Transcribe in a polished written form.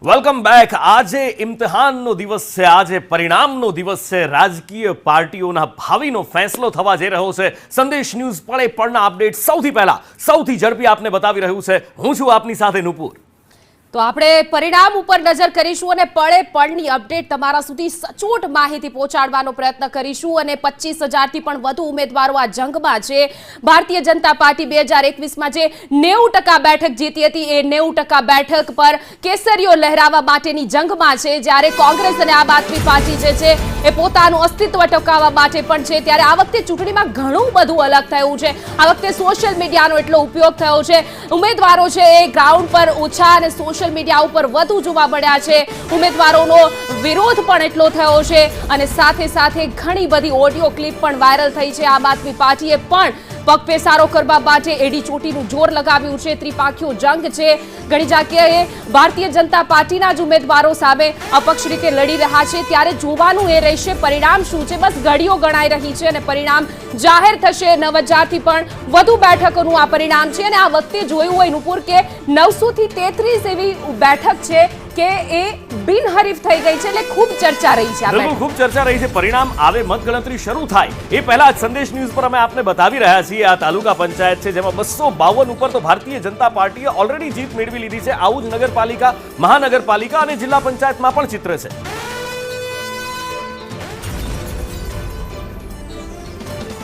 Welcome back. આજે ઇમ્તિહાનનો દિવસ છે, આજે પરિણામનો દિવસ છે। રાજકીય પાર્ટીઓના ભાવિનો ફેસલો થવા જઈ રહ્યો છે। સંદેશ ન્યૂઝ પળે પળના અપડેટ સૌથી પહેલા સૌથી ઝડપી આપને બતાવી રહ્યું છે। હું છું આપની સાથે નુપુર। તો આપણે પરિણામ ઉપર નજર કરીશું અને પળે પળની અપડેટ તમારા સુધી સચોટ માહિતી પહોંચાડવાનો પ્રયત્ન કરીશું અને 25,000 થી પણ વધુ ઉમેદવારો આ જંગમાં છે। ભારતીય જનતા પાર્ટી 2021માં જે 90% બેઠક જીતી હતી એ 90% બેઠક પર કેસરીઓ લહેરાવવા માટેની જંગમાં છે, જ્યારે કોંગ્રેસ અને આમ આદમી પાર્ટી જે છે એ પોતાનું અસ્તિત્વ ટકાવવા માટે પણ છે। ત્યારે આ વખતે ચૂંટણીમાં ઘણું બધું અલગ થયું છે। આ વખતે સોશિયલ મીડિયાનો એટલો ઉપયોગ થયો છે। ઉમેદવારો છે એ ગ્રાઉન્ડ પર ઓછા અને સોશિયલ મીડિયા ઉપર વધુ જોવા મળ્યા છે। ઉમેદવારોનો વિરોધ પણ એટલો થયો છે અને સાથે સાથે ઘણી બધી ઓડિયો ક્લિપ પણ વાયરલ થઈ છે। આમ આદમી પાર્ટીએ પણ પગપેસારો કરવા માટે એડી ચોટીનું જોર લગાવ્યું છે। ત્રિપાખીઓ જંગ છે। ઘણી જગ્યાએ ભારતીય જનતા પાર્ટીના જ ઉમેદવારો સામે અપક્ષ રીતે લડી રહ્યા છે, ત્યારે જોવાનું એ રહેશે પરિણામ શું છે। બસ ઘડીઓ ગણાઈ રહી છે અને પરિણામ જાહેર થશે। 9,000 થી પણ વધુ બેઠકોનું આ પરિણામ છે અને આ વખતે જોયું હોય નુપુર કે 900 થી 33 એવી બેઠક છે કે એ બિનહરીફ થઈ ગઈ છે, એટલે ખૂબ ચર્ચા રહી છે। બિલકુલ ખૂબ ચર્ચા રહી છે। પરિણામ આવે, મતગણતરી શરૂ થાય એ પહેલા જ સંદેશ ન્યૂઝ પર અમે આપને બતાવી રહ્યા છીએ આ તાલુકા પંચાયત છે, જેમાં 252 ઉપર તો ભારતીય જનતા પાર્ટીએ ઓલરેડી જીત મેળવી લીધી છે। આવું જ નગરપાલિકા, મહાનગરપાલિકા અને જિલ્લા પંચાયતમાં પણ ચિત્ર છે।